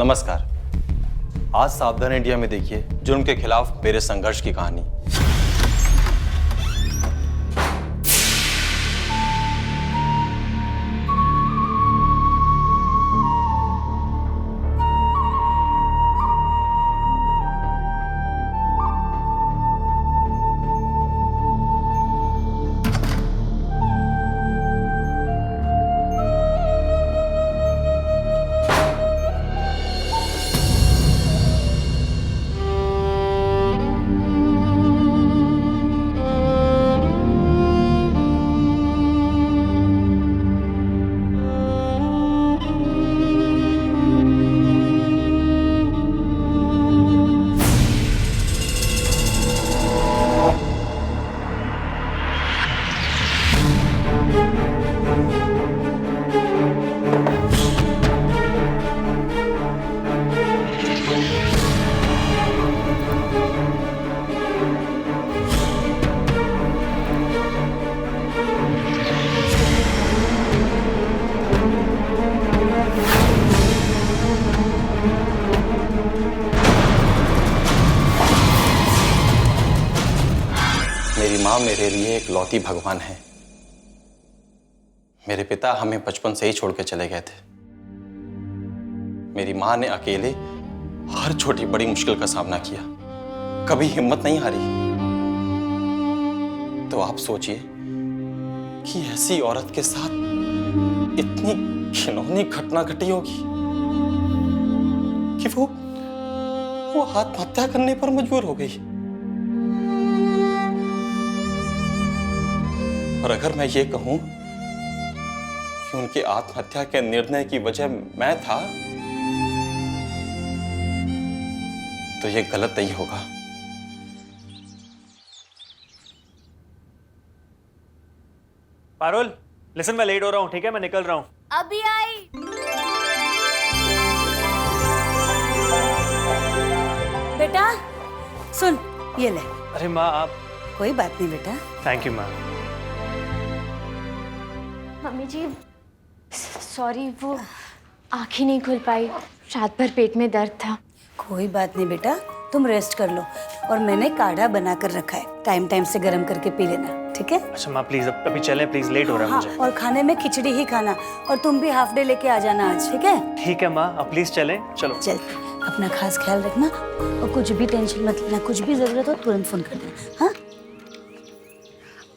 नमस्कार। आज सावधान इंडिया में देखिए जुर्म के खिलाफ मेरे संघर्ष की कहानी। मेरी माँ मेरे लिए एक लौती भगवान है। मेरे पिता हमें बचपन से ही छोड़ के चले गए थे। मेरी माँ ने अकेले हर छोटी बड़ी मुश्किल का सामना किया, कभी हिम्मत नहीं हारी। तो आप सोचिए कि ऐसी औरत के साथ इतनी घिनौनी घटना घटी होगी कि वो आत्महत्या करने पर मजबूर हो गई। और अगर मैं ये कहूं कि उनकी आत्महत्या के निर्णय की वजह मैं था, तो ये गलत नहीं होगा। पारुल, लिसन, मैं लेट हो रहा हूँ, ठीक है? मैं निकल रहा हूँ। अभी आई। बेटा सुन, ये ले। अरे माँ, आप। कोई बात नहीं बेटा। थैंक यू माँ। मम्मी जी सॉरी, वो आँख ही नहीं खुल पाई, रात भर पेट में दर्द था। कोई बात नहीं बेटा, तुम रेस्ट कर लो। और मैंने काढ़ा बना कर रखा है, टाइम टाइम से गर्म करके पी लेना, ठीक है? अच्छा माँ प्लीज, अब अभी चलें प्लीज, लेट हो रहा है मुझे। और खाने में खिचड़ी ही खाना, और तुम भी हाफ डे लेके आ जाना आज, ठीक है? ठीक है माँ, अब प्लीज चलें, चलो। चल, अपना खास ख्याल रखना और कुछ भी टेंशन मत लेना, कुछ भी जरूरत हो तुरंत फोन कर देना। हाँ?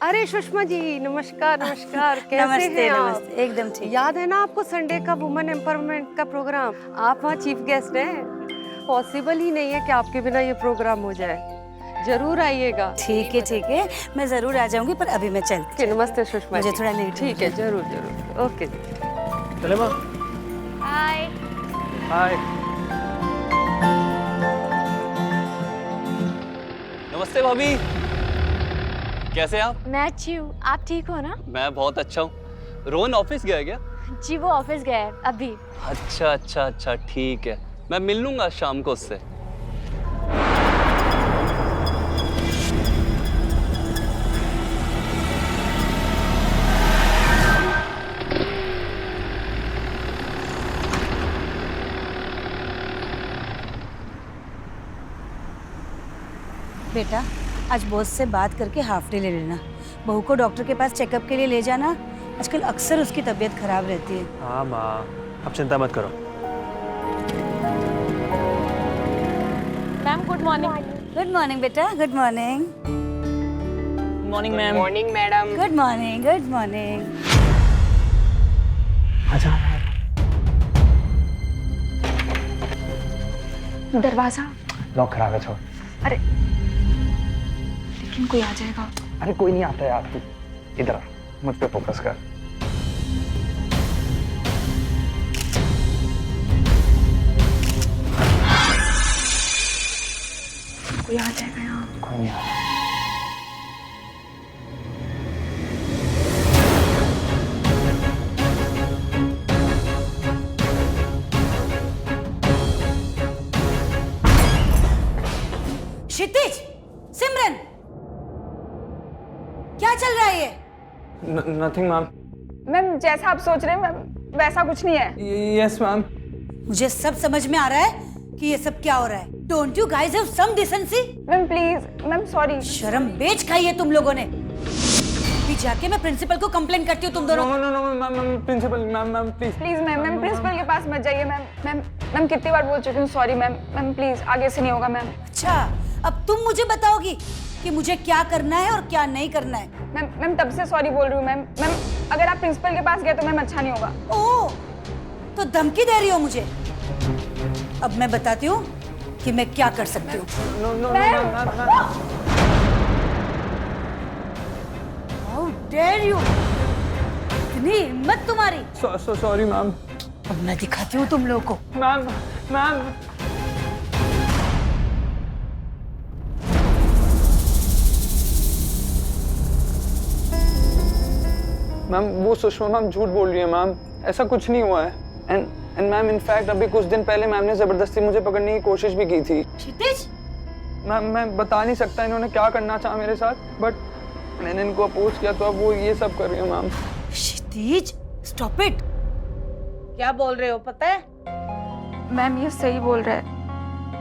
अरे सुषमा जी, नमस्कार। नमस्कार, कैसे नमस्ते, हैं आप? नमस्ते, एकदम ठीक। याद है ना आपको संडे का वुमेन एम्पावरमेंट का प्रोग्राम? आप वहाँ चीफ गेस्ट हैं। पॉसिबल ही नहीं है कि आपके बिना ये प्रोग्राम हो जाए। जरूर आइएगा। ठीक है, मैं जरूर आ जाऊंगी, पर अभी मैं चलती हूँ। नमस्ते सुषमा जी। मुझे थोड़ा लेट। ठीक है, जरूर जरूर। ओके जी। चले माँ। हाय। हाय। नमस्ते भाभी, कैसे आप? मैं अच्छी हूँ, आप ठीक हो ना? मैं बहुत अच्छा हूँ। रोहन ऑफिस गया क्या? जी वो ऑफिस गया है अभी। अच्छा अच्छा अच्छा, ठीक है, मैं मिल लूंगा शाम को उससे। बेटा, आज बॉस से बात करके हाफ डे ले लेना। बहू को डॉक्टर के पास चेकअप के लिए ले जाना, आजकल अक्सर उसकी तबीयत खराब रहती है। हाँ माँ, अब चिंता मत करो। Ma'am good morning. Good morning बेटा, good morning. Morning ma'am. Morning madam. Good morning, good morning. अच्छा। दरवाजा लॉक खराब है, छोड़। अरे लेकिन कोई आ जाएगा। अरे कोई नहीं आता है यार, तू इधर आ, मुझ पे फोकस कर। कोई आ जाएगा यहाँ। कोई नहीं आता। क्षितिज, सिमरन, क्या चल रहा है ये? Nothing ma'am. मैम, जैसा आप सोच रहे हैं मैम, वैसा कुछ नहीं है। Yes ma'am. मुझे सब समझ में आ रहा है कि ये सब क्या हो रहा है। Don't you guys have some decency? Ma'am please, ma'am sorry. शर्म बेच खाई है तुम लोगों ने। अभी जाके मैं प्रिंसिपल को कंप्लेन करती हूँ तुम दोनों। No ma'am principal ma'am please. Please ma'am, ma'am principal के पास मत जाइए मैम। मैम कितनी बार बोल चुकी हूँ सॉरी मैम। मैम प्लीज आगे से नहीं होगा मैम। अच्छा, अब तुम मुझे बताओगी कि मुझे क्या करना है और क्या नहीं करना है। मैम तब से सॉरी बोल रही हूँ मैम। मैम अगर आप प्रिंसिपल के पास गए तो मैम अच्छा नहीं होगा। ओह, तो धमकी दे रही हो मुझे? अब मैं बताती हूँ कि मैं क्या कर सकती हूँ। How dare you? इतनी हिम्मत तुम्हारी। Sorry ma'am. अब मैं दिखाती हूँ तुम लोगों को। मैम वो सुषमा मैम झूठ बोल रही है मैम, ऐसा कुछ नहीं हुआ है। एंड मैम इनफैक्ट अभी कुछ दिन पहले मैम ने जबरदस्ती मुझे पकड़ने की कोशिश भी की थी। क्षितिज, मैम मैं बता नहीं सकता इन्होंने क्या करना चाहा मेरे साथ, बट मैंने इनको अपोज किया तो अब वो ये सब कर रही है मैम। Kshitij, stop it. क्या बोल रहे हो पता है? मैम ये सही बोल रहा है।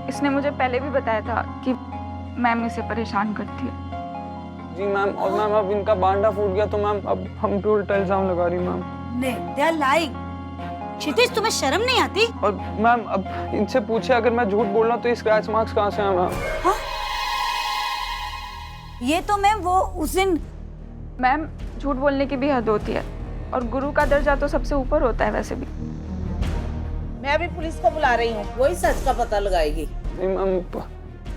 इसने मुझे पहले भी बताया था कि मैम इसे परेशान करती है। जी मैम, और मैम अब इनका बांडा फूट गया तो मैम अब हम पे उल्टा इल्जाम लगा रही मैम। नहीं, they are lying। क्षितिज, तुम्हें शर्म नहीं आती? और मैम अब इनसे पूछे अगर मैं झूठ बोल रहा हूँ तो ये स्क्रैच मार्क्स कहाँ से आए मैम? हाँ? ये तो मैं वो उस दिन। मैम झूठ बोलने की भी हद होती है और गुरु का दर्जा तो सबसे ऊपर होता है वैसे भी। मैं अभी पुलिस को बुला रही हूँ, वही सच का पता लगाएगी। नहीं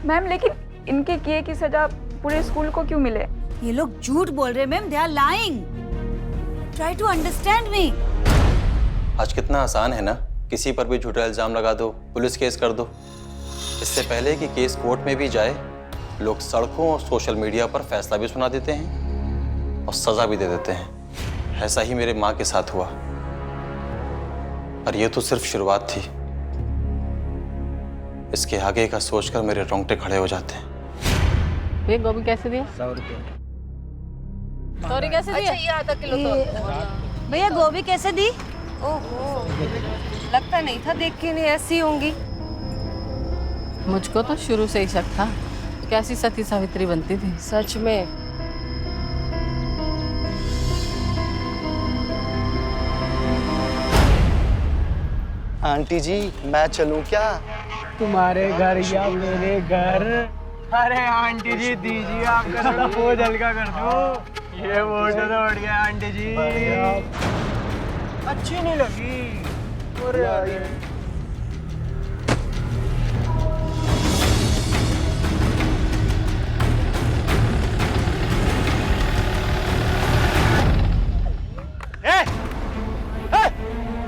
मैम लेकिन इनके किए की सजा पूरे स्कूल को क्यों मिले? ये लोग झूठ बोल रहे हैं ma'am, they are lying. Try to understand me. आज कितना आसान है ना, किसी पर भी झूठा इल्जाम लगा दो, पुलिस केस कर दो। इससे पहले कि केस कोर्ट में भी जाए, लोग सड़कों और सोशल मीडिया पर फैसला भी सुना देते हैं और सजा भी दे देते हैं। ऐसा ही मेरे माँ के साथ हुआ, और ये तो सिर्फ शुरुआत थी। इसके आगे का सोचकर मेरे रोंगटे खड़े हो जाते हैं। ये गोभी कैसे दिया? 100 रुपये। तोरी कैसे दिया? अच्छा, ये आधा किलो तो। भैया गोभी कैसे दी? ओहो, लगता नहीं था देख के नहीं ऐसी होंगी। मुझको तो शुरू से ही शक था, कैसी सती सावित्री बनती थी। सच में। आंटी जी मैं चलूं क्या? तुम्हारे घर या मेरे घर? अरे आंटी जी दीजिए, आपका थोड़ा बोझ हल्का कर दो। ये फोटो तो बढ़ गया आंटी जी। अच्छी नहीं लगी।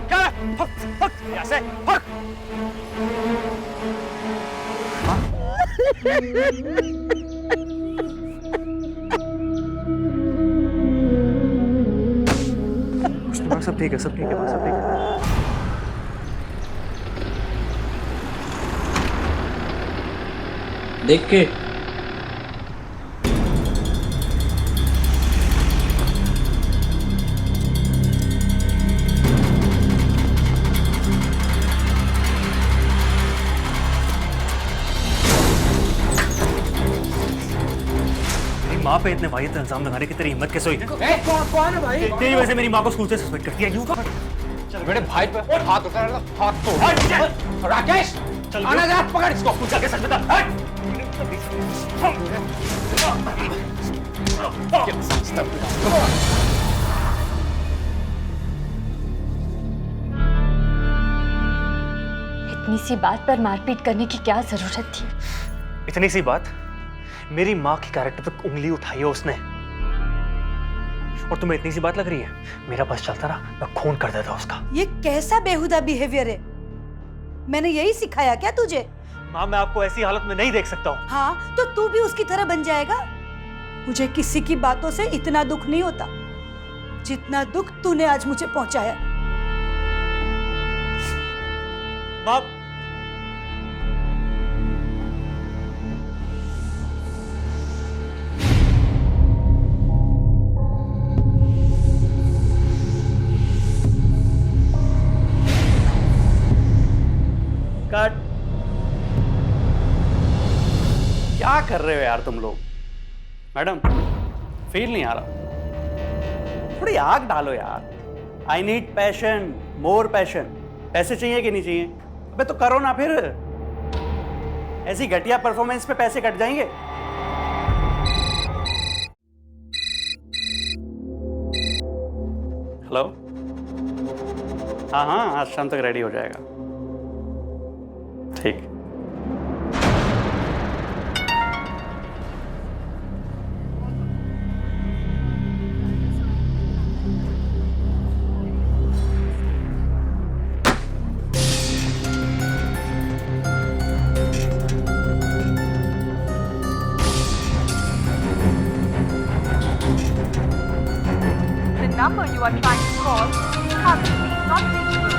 क्या? फक यहाँ से फक। सब ठीक है, सब ठीक है, सब ठीक है। देख के माँ पे इतने वाहियत इल्जाम लगाने की तेरी हिम्मत कैसे हुई? कौन है भाई? तेरी वजह से मेरी माँ को स्कूल से सस्पेंड कर दिया। चल मेरे भाई पे हाथ उठा रहा, हाथ तोड़। राकेश चल आना जरा, पकड़ इसको। कुछ आगे सच बता। इतनी सी बात पर मारपीट करने की क्या जरूरत थी? इतनी सी बात? मेरी माँ की कैरेक्टर पे उंगली उठाई है उसने, और तुम्हें इतनी सी बात लग रही है? मेरा बस चलता रहा, मैं खून कर देता उसका। ये कैसा बेहुदा बिहेवियर है? मैंने यही सिखाया क्या तुझे? माँ मैं आपको ऐसी हालत में नहीं देख सकता हूँ। हाँ, तो तू भी उसकी तरह बन जाएगा। मुझे किसी की बातों से इतना दुख नहीं होता जितना दुख तूने आज मुझे पहुंचाया। माँ कर रहे हो यार तुम लोग? मैडम फील नहीं आ रहा, थोड़ी आग डालो यार। I need passion, more passion. पैसे चाहिए कि नहीं चाहिए? अबे तो करो ना फिर, ऐसी घटिया परफॉर्मेंस पे पैसे कट जाएंगे। हेलो, हाँ हाँ आज शाम तक रेडी हो जाएगा। ठीक। The number you are trying to call is currently not reachable.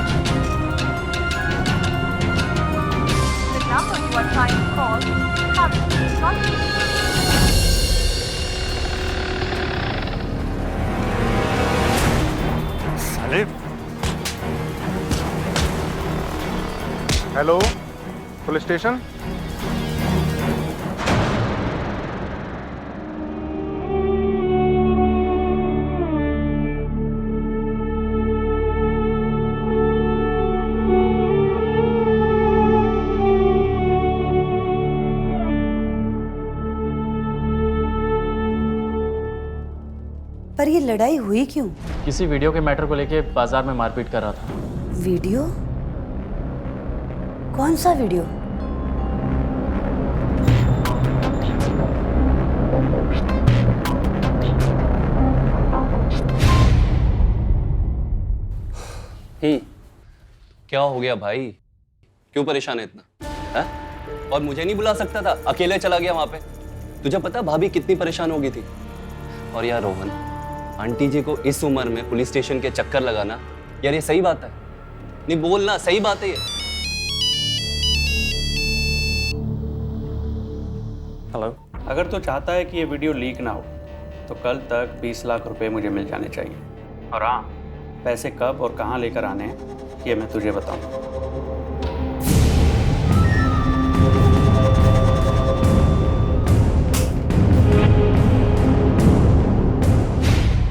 The number you are trying to call is currently not reachable. साले हेलो, पुलिस स्टेशन। पर ये लड़ाई हुई क्यों? किसी वीडियो के मैटर को लेके बाजार में मारपीट कर रहा था। वीडियो? कौन सा वीडियो? क्या हो गया भाई? क्यों परेशान है इतना? है? और मुझे नहीं बुला सकता था? अकेले चला गया वहां पे। तुझे पता भाभी कितनी परेशान हो गई थी? और यार रोहन, आंटी जी को इस उम्र में पुलिस स्टेशन के चक्कर लगाना, यार ये सही बात है? नहीं बोलना, सही बात है ये? हेलो, अगर तू चाहता है कि ये वीडियो लीक ना हो तो कल तक 20 लाख रुपए मुझे मिल जाने चाहिए। और हाँ, पैसे कब और कहाँ लेकर आने हैं ये मैं तुझे बताऊंगा।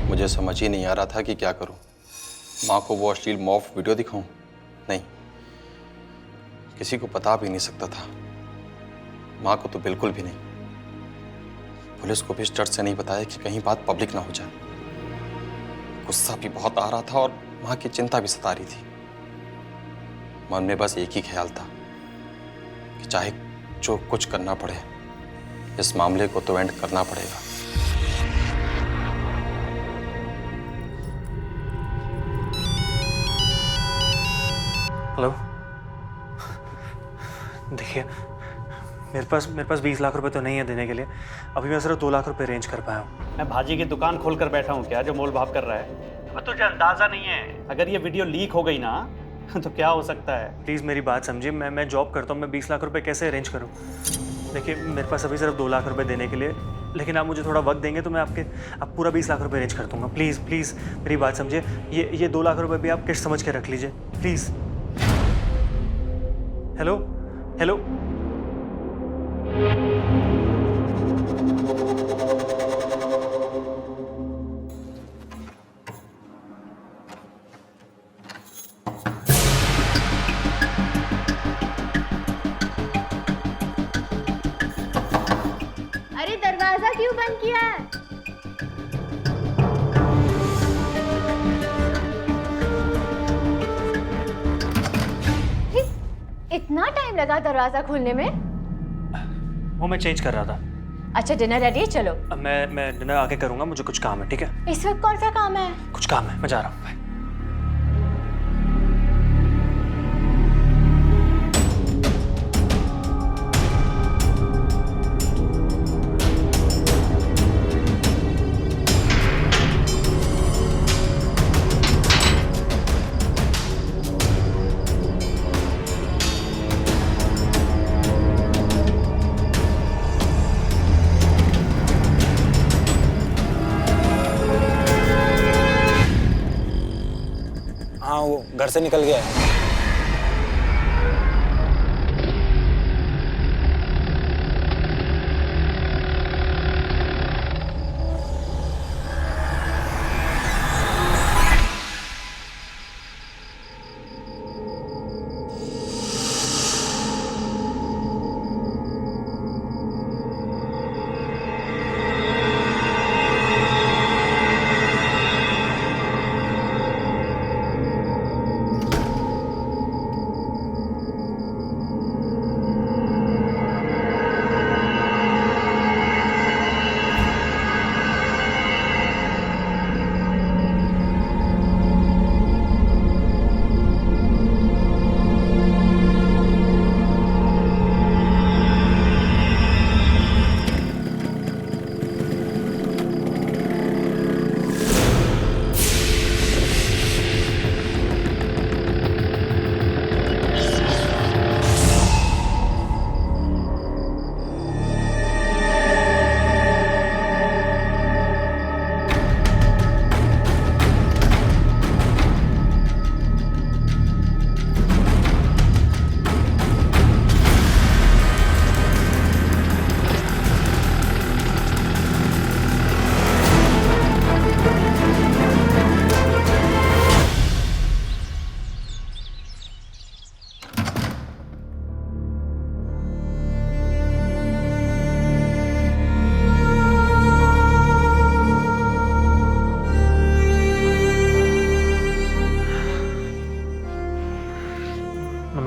मुझे समझ ही नहीं आ रहा था कि क्या करूं। माँ को वो अश्लील मॉफ वीडियो दिखाऊं? नहीं, किसी को पता भी नहीं सकता था। माँ को तो बिल्कुल भी नहीं। पुलिस को भी इस डर से नहीं बताया कि कहीं बात पब्लिक ना हो जाए। गुस्सा भी बहुत आ रहा था और माँ की चिंता भी सता रही थी। मन में बस एक ही ख्याल था कि चाहे जो कुछ करना पड़े, इस मामले को तो एंड करना पड़ेगा। हेलो, देखिए मेरे पास 20 लाख रुपए तो नहीं है देने के लिए। अभी मैं सिर्फ 2 लाख रुपए अरेंज कर पाया हूँ। मैं भाजी की दुकान खोल कर बैठा हूँ क्या जो मोल भाव कर रहा है? अब तुझे अंदाजा नहीं है, अगर ये वीडियो लीक हो गई ना तो क्या हो सकता है? प्लीज़ मेरी बात समझिए, मैं जॉब करता हूँ, मैं 20 लाख रुपए कैसे अरेंज करूँ? देखिए मेरे पास अभी सिर्फ 2 लाख रुपए देने के लिए, लेकिन आप मुझे थोड़ा वक्त देंगे तो मैं आप पूरा 20 लाख रुपए अरेंज कर दूँगा। प्लीज़ प्लीज़ मेरी बात समझिए, ये 2 लाख रुपए भी आप किस्त समझ के रख लीजिए प्लीज़। हेलो हेलो, अरे दरवाजा क्यों बंद किया है? इतना टाइम लगा दरवाजा खोलने में? वो मैं चेंज कर रहा था। अच्छा डिनर रेडी है, चलो। अब मैं डिनर आके करूँगा, मुझे कुछ काम है। ठीक है? इस वक्त कौन सा काम है? कुछ काम है, मैं जा रहा हूँ। बाय। वो घर से निकल गया है।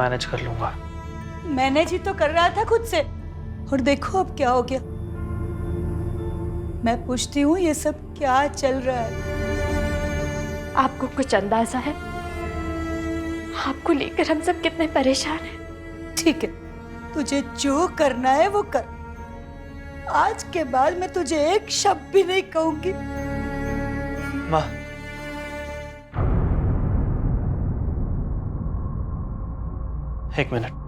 मैनेज कर लूंगा। मैनेज ही तो कर रहा था खुद से, और देखो अब क्या हो गया। मैं पूछती हूँ ये सब क्या चल रहा है? आपको कुछ अंदाजा है आपको लेकर हम सब कितने परेशान हैं? ठीक है, तुझे जो करना है वो कर। आज के बाद मैं तुझे एक शब्द भी नहीं कहूंगी। माँ, एक मिनट।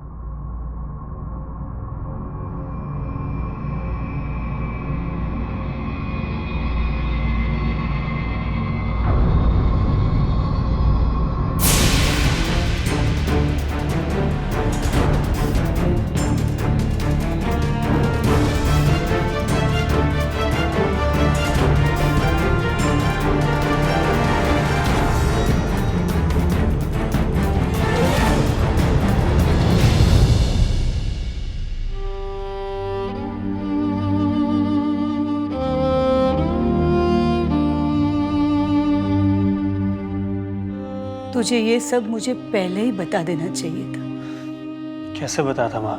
तुझे ये सब मुझे पहले ही बता देना चाहिए था। कैसे बताता माँ?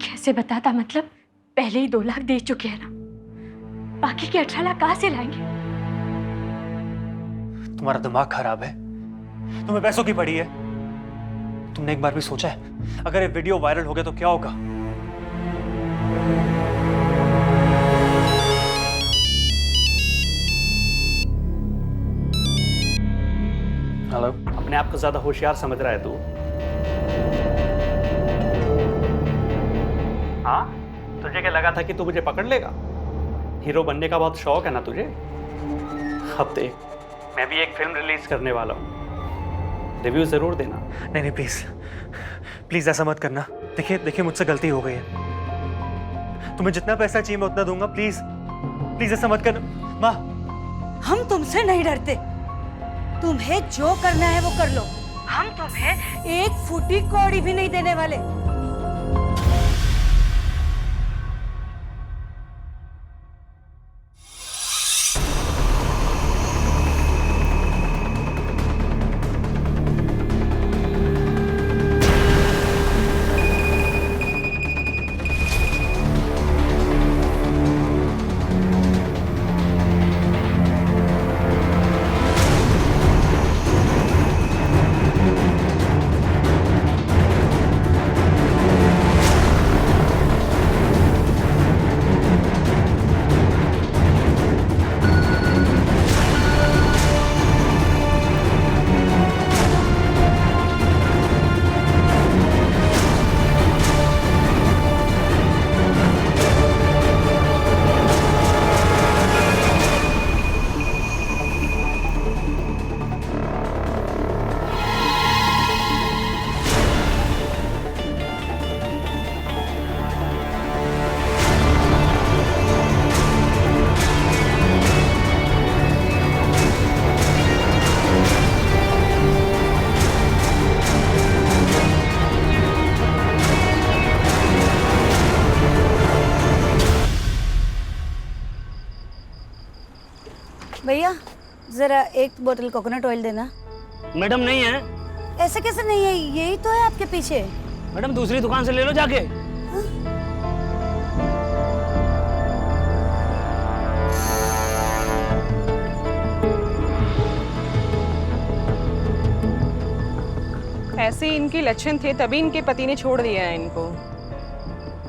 कैसे बताता मतलब? पहले ही 2 लाख दे चुके हैं ना, बाकी के 18 लाख कहाँ से लाएंगे? तुम्हारा दिमाग खराब है, तुम्हें पैसों की पड़ी है। तुमने एक बार भी सोचा है अगर ये वीडियो वायरल हो गया तो क्या होगा? हेलो? अपने आप को ज्यादा होशियार समझ रहा है तू? हाँ, तुझे क्या लगा था कि तू मुझे पकड़ लेगा? हीरो बनने का बहुत शौक है ना तुझे? अब देख, मैं भी एक फिल्म रिलीज करने वाला हूँ, रिव्यू जरूर देना। नहीं नहीं, प्लीज प्लीज ऐसा मत करना। देखिए मुझसे गलती हो गई है। तुम्हें जितना पैसा चाहिए मैं उतना दूंगा। प्लीज प्लीज ऐसा मत करना माँ। हम तुमसे नहीं डरते, तुम्हें जो करना है वो कर लो। हम तुम्हें एक फूटी कौड़ी भी नहीं देने वाले। भैया जरा एक बोतल कोकोनट ऑयल देना। मैडम नहीं है। ऐसे कैसे नहीं है? यही तो है आपके पीछे। मैडम दूसरी दुकान से ले लो जाके। ऐसे इनके लक्षण थे तभी इनके पति ने छोड़ दिया है इनको।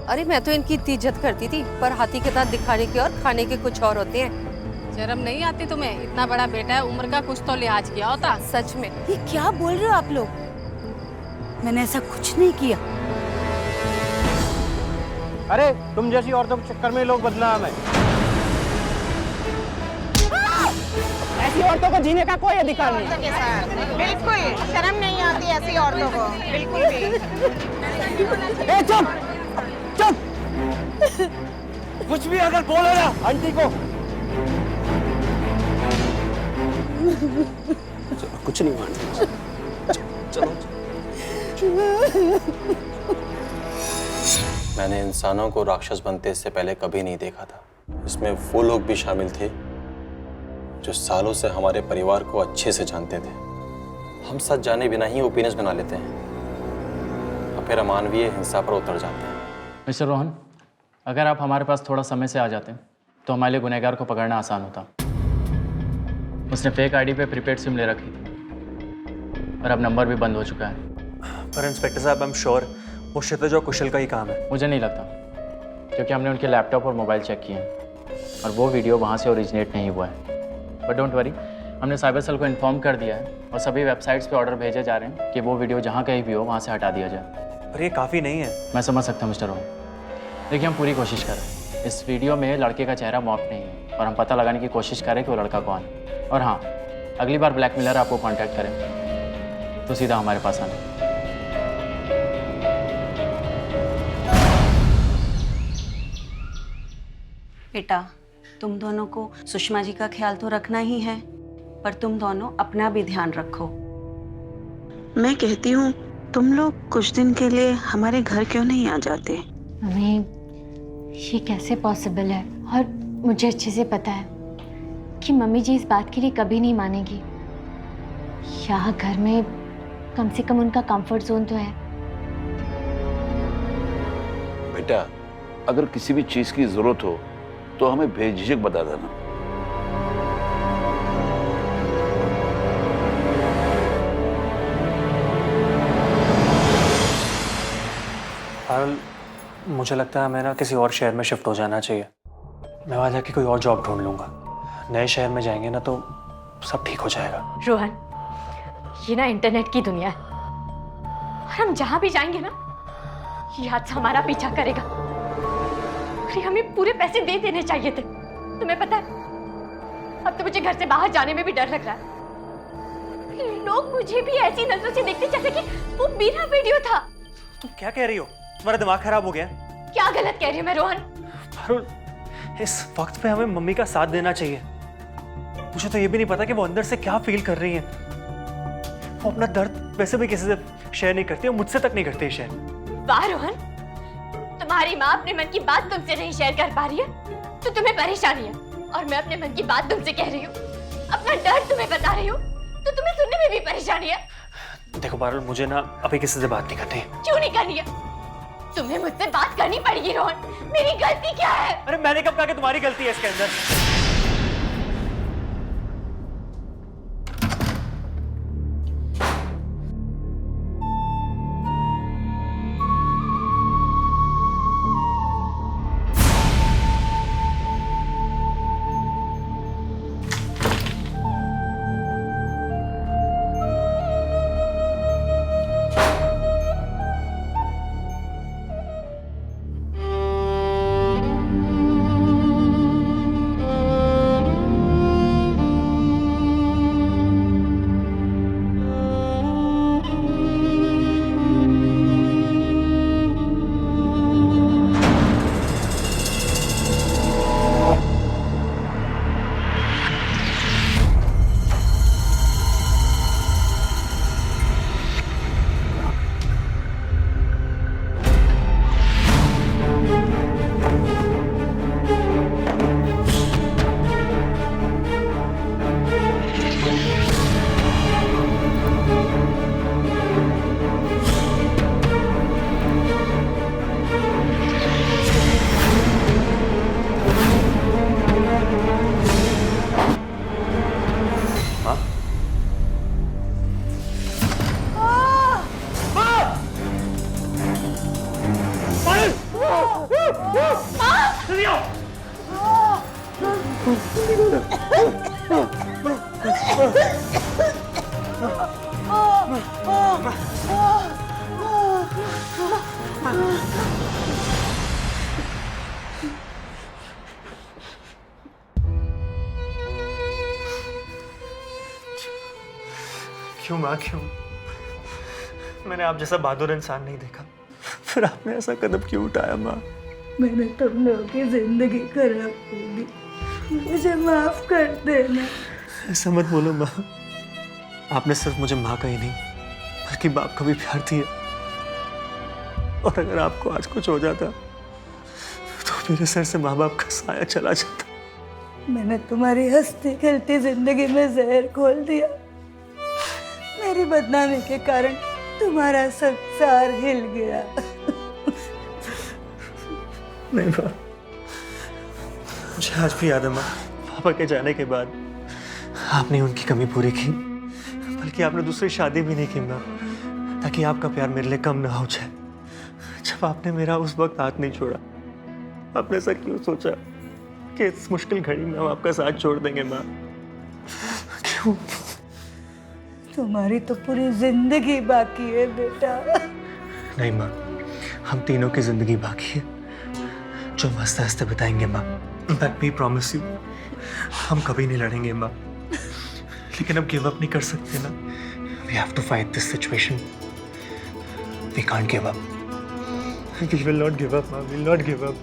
अरे मैं तो इनकी इतनी इज्जत करती थी, पर हाथी के दांत दिखाने के और खाने के कुछ और होते हैं। शर्म नहीं आती तुम्हें? इतना बड़ा बेटा है, उम्र का कुछ तो लिहाज किया होता। सच में ये क्या बोल रहे हो आप लोग? मैंने ऐसा कुछ नहीं किया। अरे तुम जैसी औरतों के चक्कर में लोग बदनाम है। ऐसी औरतों को जीने का कोई अधिकार नहीं। बिल्कुल शर्म नहीं आती ऐसी औरतों को, बिल्कुल भी। ए चुप चुप, कुछ भी अगर बोलो ना आंटी को। कुछ नहीं मानते। चलो। मैंने इंसानों को राक्षस बनते इससे पहले कभी नहीं देखा था। इसमें वो लोग भी शामिल थे जो सालों से हमारे परिवार को अच्छे से जानते थे। हम सच जाने बिना ही ओपिनियंस बना लेते हैं। फिर अमानवीय हिंसा पर उतर जाते हैं। मिस्टर रोहन, अगर आप हमारे पास थोड़ा समय से आ जाते तो हमारे लिए गुनहगार को पकड़ना आसान होता। उसने फेक आईडी पे प्रीपेड सिम ले रखी थी और अब नंबर भी बंद हो चुका है। पर इंस्पेक्टर साहब, आई एम श्योर वो क्षितिज और कुशल का ही काम है। मुझे नहीं लगता, क्योंकि हमने उनके लैपटॉप और मोबाइल चेक किए हैं और वो वीडियो वहाँ से ओरिजिनेट नहीं हुआ है। बट डोंट वरी, हमने साइबर सेल को इन्फॉर्म कर दिया है और सभी वेबसाइट्स पे ऑर्डर भेजे जा रहे हैं कि वो वीडियो जहाँ कहीं भी हो वहाँ से हटा दिया जाए। पर ये काफ़ी नहीं है। मैं समझ सकता हूँ मिस्टर रोहन, देखिए हम पूरी कोशिश कर रहे हैं। इस वीडियो में लड़के का चेहरा मॉप नहीं है और हम पता लगाने की कोशिश करें कि वो लड़का कौन है। और हाँ, अगली बार ब्लैकमेलर आपको कॉन्टैक्ट करें तो सीधा हमारे पास आना। बेटा, तुम दोनों को सुषमा जी का ख्याल तो रखना ही है, पर तुम दोनों अपना भी ध्यान रखो। मैं कहती हूँ तुम लोग कुछ दिन के लिए हमारे घर क्यों नहीं आ जाते? मम्मी, ये कैसे पॉसिबल है? और मुझे अच्छे से पता है कि मम्मी जी इस बात के लिए कभी नहीं मानेगी। यहाँ घर में कम से कम उनका कंफर्ट जोन तो है। बेटा, अगर किसी भी चीज की जरूरत हो तो हमें बेझिझक बता देना। पारुल, मुझे लगता है मैं ना किसी और शहर में शिफ्ट हो जाना चाहिए। मैं वहाँ जाके कोई और जॉब ढूंढ लूँगा। नए शहर में जाएंगे ना तो सब ठीक हो जाएगा। रोहन, ये ना इंटरनेट की दुनिया है और हम जहाँ भी जाएंगे ना ये हादसा हमारा पीछा करेगा। अरे हमें पूरे पैसे दे देने चाहिए थे। तुम्हें पता है अब तो मुझे घर से बाहर जाने में भी डर लग रहा है। लोग मुझे भी ऐसी नजरों से देखते जैसे कि वो मेरा वीडियो था। तुम क्या कह रही हो? तुम्हारा दिमाग खराब हो गया? क्या गलत कह रही हूँ मैं रोहन? पारुल, इस वक्त पे हमें मम्मी का साथ देना चाहिए। मुझे तो ये भी नहीं पता कि वो अंदर से क्या फील कर रही है। वो अपना दर्द वैसे भी किसी से शेयर नहीं करती और मुझसे तक नहीं करती शेयर। वाह रोहन, तुम्हारी माँ अपने मन की बात तुमसे नहीं शेयर कर पा रही है तो तुम्हें परेशानी है, और मैं अपने मन की बात तुमसे कह रही हूँ, अपना दर्द तुम्हें बता रही हूँ तो तुम्हें सुनने में भी परेशानी है। देखो पारुल, मुझे ना अभी किसी से बात नहीं करनी। क्यों नहीं करनी है? तुम्हें मुझसे बात करनी पड़ेगी रोहन। मेरी गलती क्या है? अरे मैंने कब कहा कि तुम्हारी गलती है इसके अंदर? क्यों माँ, क्यों? मैंने आप जैसा बहादुर इंसान नहीं देखा, फिर आपने ऐसा कदम क्यों उठाया माँ? मैंने तुम लोगों की जिंदगी खराब होगी, मुझे माफ कर देना। ऐसा मत बोलो माँ। आपने सिर्फ मुझे माँ का ही नहीं बल्कि बाप का भी प्यार दिया, और अगर आपको आज कुछ हो जाता तो मेरे सर से माँ बाप का साया चला जाता। मैंने तुम्हारी हंसती खेलती जिंदगी में जहर घोल दिया। मेरी बदनामी के कारण तुम्हारा संसार हिल गया। नहीं माँ, मुझे आज भी याद है माँ, पापा के जाने के बाद आपने उनकी कमी पूरी की, बल्कि आपने दूसरी शादी भी नहीं की माँ, ताकि आपका प्यार मेरे लिए कम ना हो जाए। जब आपने मेरा उस वक्त हाथ नहीं छोड़ा, आपने ऐसा क्यों सोचा कि इस मुश्किल घड़ी में हम आपका साथ छोड़ देंगे माँ? क्यों? तुम्हारी तो पूरी जिंदगी बाकी है बेटा। नहीं माँ, हम तीनों की जिंदगी बाकी है, जो मस्त हंसते बिताएंगे माँ। बट वी प्रॉमिस यू, हम कभी नहीं लड़ेंगे माँ। लेकिन अब गिव अप नहीं कर सकते ना। We have to fight this situation. We can't give up. We will not give up माँ, we will not give up.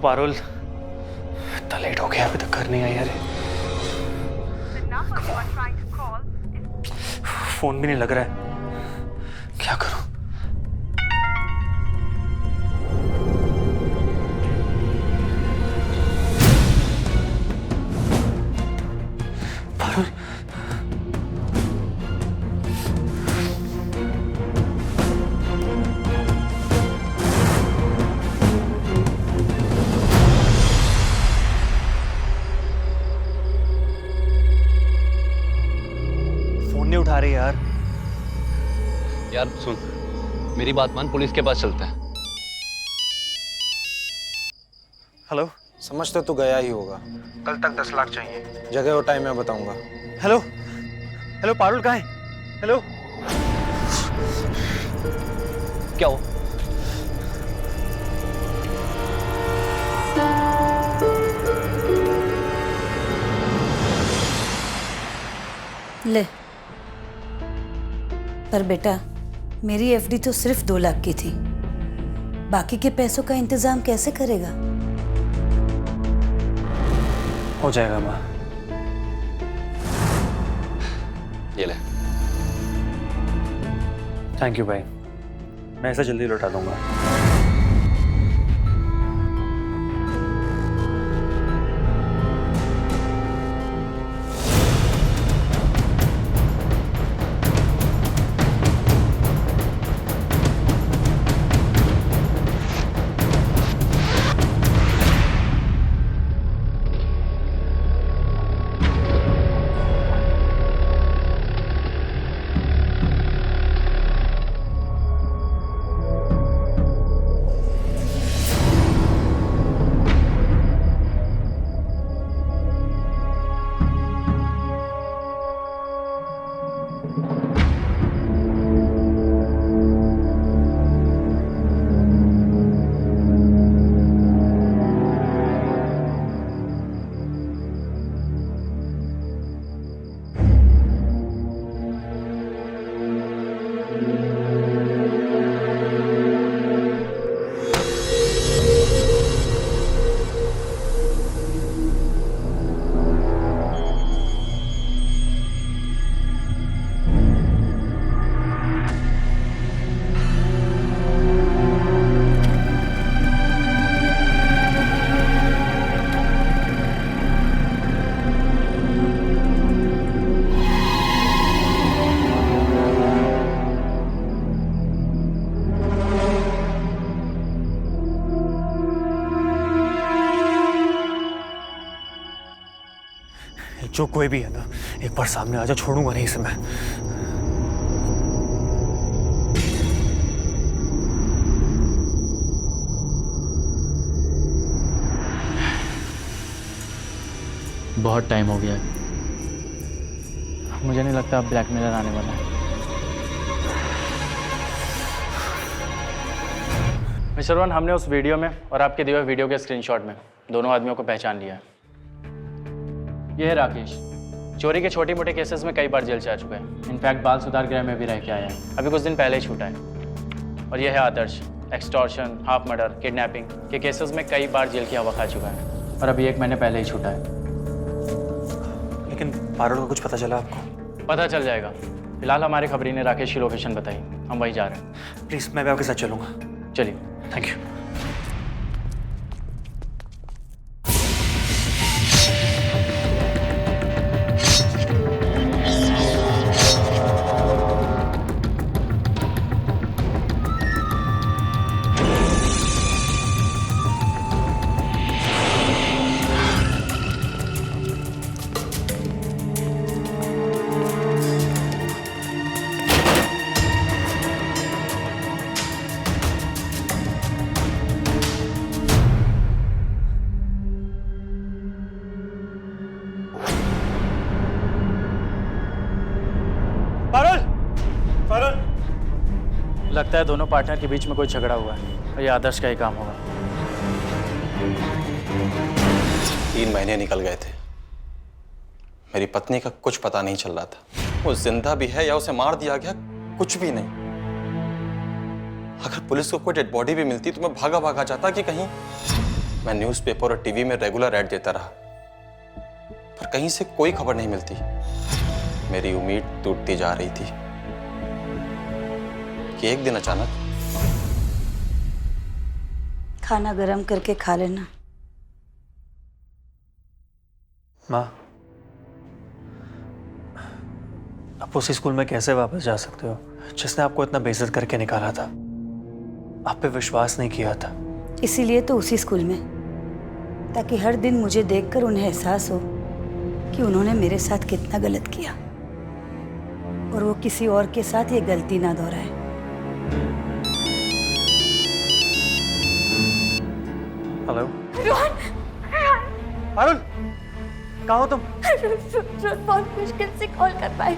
Parul, इतना लेट हो गया, अभी तक घर नहीं आई। यार फोन भी नहीं लग रहा है, क्या करूं? पारुल, उठा रही यार। यार सुन, मेरी बात मान, पुलिस के पास चलते हैं। हेलो, समझ तो तू गया ही होगा। कल तक 10 लाख चाहिए, जगह और टाइम मैं बताऊंगा। हेलो हेलो, पारुल कहाँ है? हेलो, क्या हो? ले, पर बेटा मेरी एफडी तो सिर्फ 2 लाख की थी, बाकी के पैसों का इंतजाम कैसे करेगा? हो जाएगा माँ। ये ले। थैंक यू भाई, मैं ऐसा जल्दी लौटा दूंगा। जो कोई भी है ना, एक बार सामने आ जा, छोड़ूंगा नहीं इसे मैं। बहुत टाइम हो गया है, मुझे नहीं लगता अब ब्लैकमेलर आने वाला है। मिस्टर रोहन, हमने उस वीडियो में और आपके दिए हुए वीडियो के स्क्रीनशॉट में दोनों आदमियों को पहचान लिया है। ये है राकेश, चोरी के छोटे मोटे केसेस में कई बार जेल से आ चुका है। इनफैक्ट बाल सुधार गृह में भी रह के आया है, अभी कुछ दिन पहले ही छूटा है। और यह है आदर्श, एक्सटॉर्शन, हाफ मर्डर, किडनैपिंग के केसेस में कई बार जेल की हवा खा चुका है और अभी 1 महीने पहले ही छूटा है। लेकिन पारुल को कुछ पता चला आपको? पता चल जाएगा। फिलहाल हमारे खबरी ने राकेश की लोकेशन बताई, हम वहीं जा रहे हैं। प्लीज़ मैं भी आपके साथ चलूँगा। चलिए। Thank you. लगता है दोनों पार्टनर के बीच में कोई झगड़ा हुआ है और ये आदर्श का ही काम होगा। 3 महीने निकल गए थे, मेरी पत्नी का कुछ पता नहीं चल रहा था। वो जिंदा भी है या उसे मार दिया गया, कुछ भी नहीं। अगर पुलिस को कोई डेड बॉडी भी मिलती तो मैं भागा भागा जाता कि कहीं। मैं न्यूज़पेपर और टीवी में रेगुलर ऐड देता रहा, पर कहीं से कोई खबर नहीं मिलती। मेरी उम्मीद टूटती जा रही थी कि एक दिन अचानक। खाना गरम करके खा लेना। माँ, आप उसी स्कूल में कैसे वापस जा सकते हो जिसने आपको इतना बेइज्जत करके निकाला था? आप पे विश्वास नहीं किया था। इसीलिए तो उसी स्कूल में, ताकि हर दिन मुझे देखकर उन्हें एहसास हो कि उन्होंने मेरे साथ कितना गलत किया और वो किसी और के साथ ये गलती ना दोहराए। हेलो रोहन, पारुल, कहाँ हो तुम? रोहन बहुत मुश्किल से कॉल कर पाए।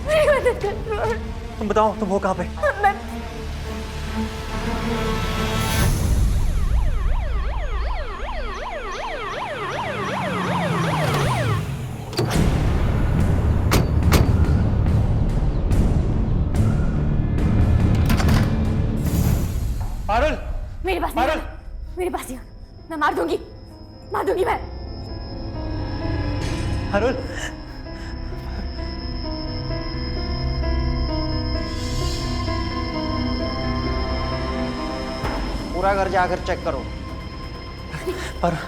मेरी मदद कर रोहन। तुम बताओ, तुम हो कहाँ पे? मैं पारुल, मेरे पास नहीं, मेरे पास नहीं, मैं मार दूंगी मैं। पारुल, पूरा घर जाकर चेक करो। पारुल,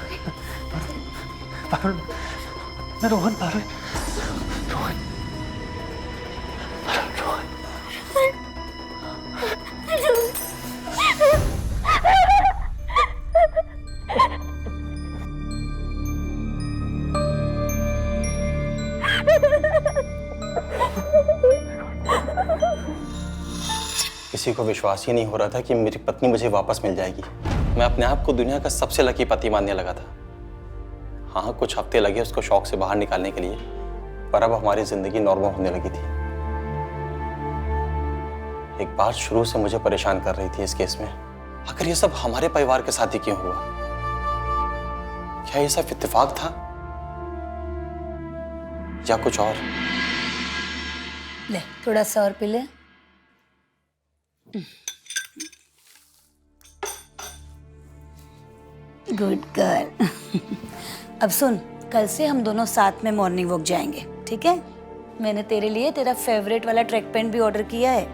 मैं रोहन, पारुल, रोहन, रोहन। किसी को विश्वास ही नहीं हो रहा था कि मेरी पत्नी मुझे वापस मिल जाएगी। मैं अपने आप को दुनिया का सबसे लकी पति मानने लगा था। हाँ, कुछ हफ्ते लगे उसको शौक से बाहर निकालने के लिए, पर अब हमारी जिंदगी नॉर्मल होने लगी थी। एक बात शुरू से मुझे परेशान कर रही थी इस केस में, आखिर ये सब हमारे परिवार के साथ ही क्यों हुआ? क्या ये सब इत्तेफाक था या कुछ और? ले थोड़ा सा और पी ले। Good girl. अब सुन, कल से हम दोनों साथ में मॉर्निंग वॉक जाएंगे, ठीक है? मैंने तेरे लिए तेरा फेवरेट वाला ट्रैक पैंट भी ऑर्डर किया है।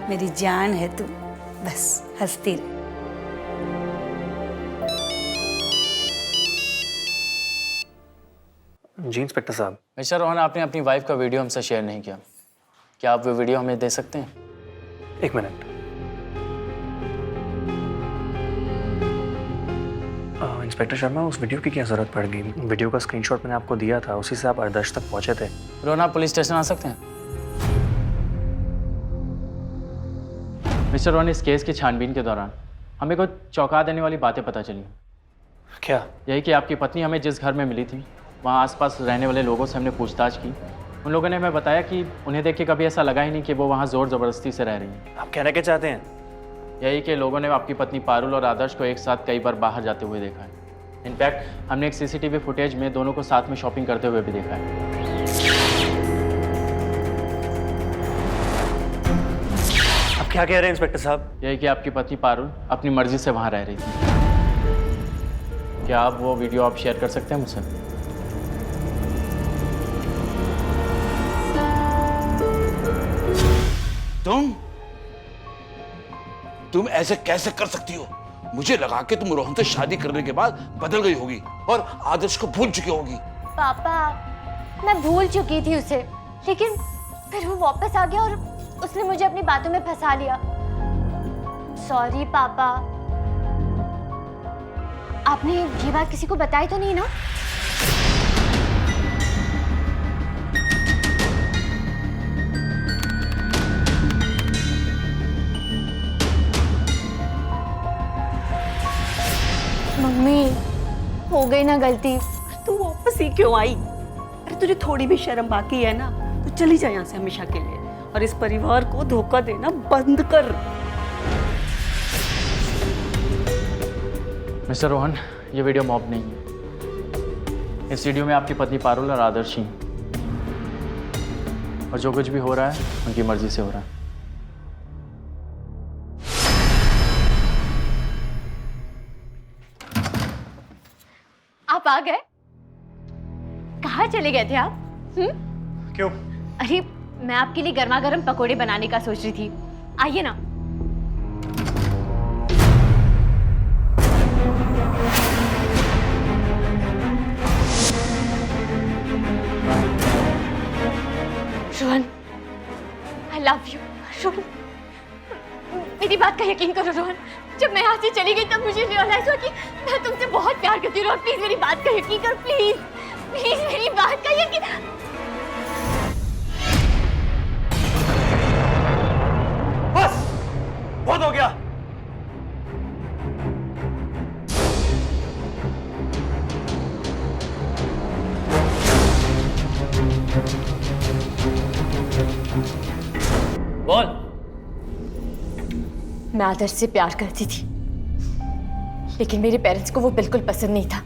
मेरी जान है तू, बस हंसती रहे। जी इंस्पेक्टर साहब। मिस्टर रोहन, आपने अपनी वाइफ का वीडियो हमसे शेयर नहीं किया, क्या आप वो वीडियो हमें दे सकते हैं? 1 मिनट। इंस्पेक्टर शर्मा, उस वीडियो की क्या जरूरत पड़ गई? वीडियो का स्क्रीनशॉट मैंने आपको दिया था, उसी से आप आदर्श तक पहुंचे थे। रोहन, आप पुलिस स्टेशन आ सकते हैं? मिस्टर रोहन, इस केस की छानबीन के दौरान हमें कुछ चौंका देने वाली बातें पता चली। क्या? यही कि आपकी पत्नी हमें जिस घर में मिली थी, वहाँ आसपास रहने वाले लोगों से हमने पूछताछ की। उन लोगों ने हमें बताया कि उन्हें देख के कभी ऐसा लगा ही नहीं कि वो वहाँ ज़ोर ज़बरदस्ती से रह रही हैं। आप कहना क्या चाहते हैं? यही कि लोगों ने आपकी पत्नी पारुल और आदर्श को एक साथ कई बार बाहर जाते हुए देखा है। इनफैक्ट हमने एक सीसीटीवी फुटेज में दोनों को साथ में शॉपिंग करते हुए भी देखा है। अब क्या कह रहे हैं इंस्पेक्टर साहब? यही कि आपकी पत्नी पारुल अपनी मर्जी से वहाँ रह रही थी। क्या आप वो वीडियो आप शेयर कर सकते हैं मुझसे? तुम ऐसे कैसे कर सकती हो? मुझे लगा कि तुम रोहन से शादी करने के बाद बदल गई होगी और आदर्श को भूल चुकी होगी। पापा, मैं भूल चुकी थी उसे, लेकिन फिर वो वापस आ गया और उसने मुझे अपनी बातों में फंसा लिया। सॉरी पापा। आपने ये बात किसी को बताई तो नहीं ना? मम्मी, हो गई ना गलती। तू वापस ही क्यों आई? अरे तुझे थोड़ी भी शर्म बाकी है ना? तो चली जा यहाँ से हमेशा के लिए और इस परिवार को धोखा देना बंद कर। मिस्टर रोहन, ये वीडियो मॉब नहीं है। इस वीडियो में आपकी पत्नी पारुल और आदर्श ही, और जो कुछ भी हो रहा है उनकी मर्जी से हो रहा है। आप आ गए? कहाँ चले गए थे आप? क्यों? अरे मैं आपके लिए गर्मा गर्म पकोड़े बनाने का सोच रही थी। आइए ना। Rohan, I love you। Rohan, मेरी बात का यकीन करो रोहन। जब मैं यहाँ से चली गई तब मुझे रियलाइज हुआ कि मैं तुमसे बहुत प्यार करती हूँ। प्लीज मेरी बात का यकीन कर, प्लीज प्लीज मेरी बात का यकीन। बस बहुत हो गया। बोल। मैं आदर्श से प्यार करती थी, लेकिन मेरे पेरेंट्स को वो बिल्कुल पसंद नहीं था।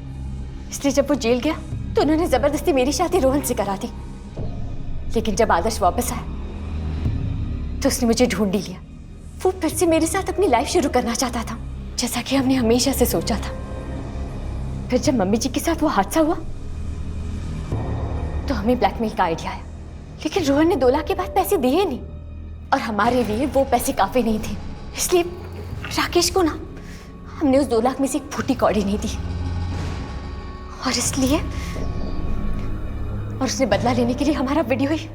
इसलिए जब वो जेल गया तो उन्होंने जबरदस्ती मेरी शादी रोहन से करा दी। लेकिन जब आदर्श वापस आया तो उसने मुझे ढूंढ ही लिया। वो फिर से मेरे साथ अपनी लाइफ शुरू करना चाहता था, जैसा कि हमने हमेशा से सोचा था। फिर जब मम्मी जी के साथ वो हादसा हुआ तो हमें ब्लैकमेल का आइडिया आया। लेकिन रोहन ने 2 लाख के बाद पैसे दिए नहीं, और हमारे लिए वो पैसे काफी नहीं थे। इसलिए राकेश को ना हमने उस 2 लाख में से एक फूटी कौड़ी नहीं दी, और इसलिए उसने बदला लेने के लिए हमारा वीडियो ही।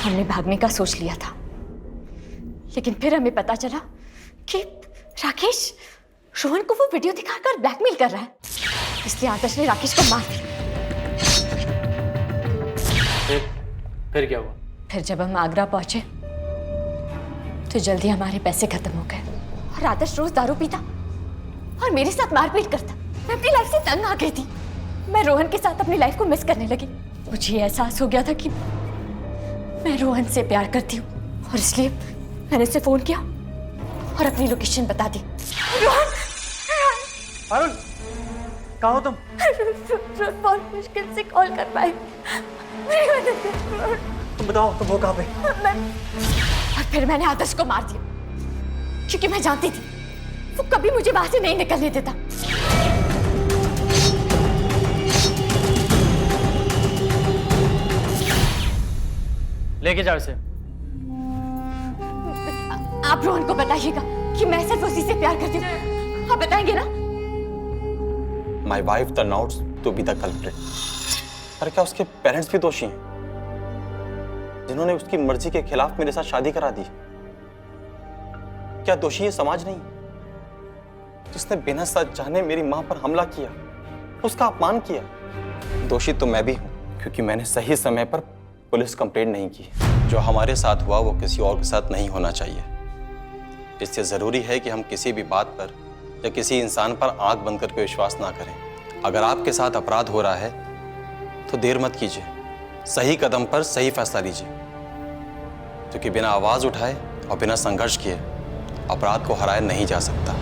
हमने भागने का सोच लिया था, लेकिन फिर हमें पता चला कि राकेश रोहन को वो वीडियो दिखाकर ब्लैकमेल कर रहा है। इसलिए आदर्श ने राकेश को मार दिया। फिर क्या हुआ? फिर जब हम आगरा पहुंचे तो जल्दी हमारे पैसे खत्म हो गए, और आदर्श रोज दारू पीता और मेरे साथ मारपीट करता। मैं अपनी लाइफ से तंग आ गई थी। मैं रोहन के साथ अपनी लाइफ को मिस करने लगी। मुझे एहसास हो गया था कि मैं रोहन से प्यार करती हूँ, और इसलिए मैंने उसे फोन किया और अपनी लोकेशन बता दी। रोहन, पारुल, कहाँ हो तुम? बहुत मुश्किल से कॉल कर पाई। तुम बताओ, तुम हो कहाँ पे? और फिर मैंने आदर्श को मार दिया, क्योंकि मैं जानती थी वो कभी मुझे वहां से नहीं निकलने देता। लेके जाओ इसे। आप रोहन को बताइएगा कि मैं सिर्फ उसी से प्यार करती हूँ। आप बताएंगे ना? My wife turn out to be the culprit. पर क्या उसके पेरेंट्स भी दोषी हैं, जिन्होंने उसकी मर्जी के खिलाफ मेरे साथ शादी करा दी? क्या दोषी ये समाज नहीं, जिसने बिना सच जाने मेरी मां पर हमला किया, उसका अपमान किया? दोषी तो मैं भी हूं, क्योंकि मैंने सही समय पर पुलिस कंप्लेंट नहीं की। जो हमारे साथ हुआ वो किसी और के साथ नहीं होना चाहिए। इससे ज़रूरी है कि हम किसी भी बात पर या किसी इंसान पर आंख बंद करके विश्वास ना करें। अगर आपके साथ अपराध हो रहा है तो देर मत कीजिए, सही कदम पर सही फैसला लीजिए, क्योंकि बिना आवाज़ उठाए और बिना संघर्ष किए अपराध को हराया नहीं जा सकता।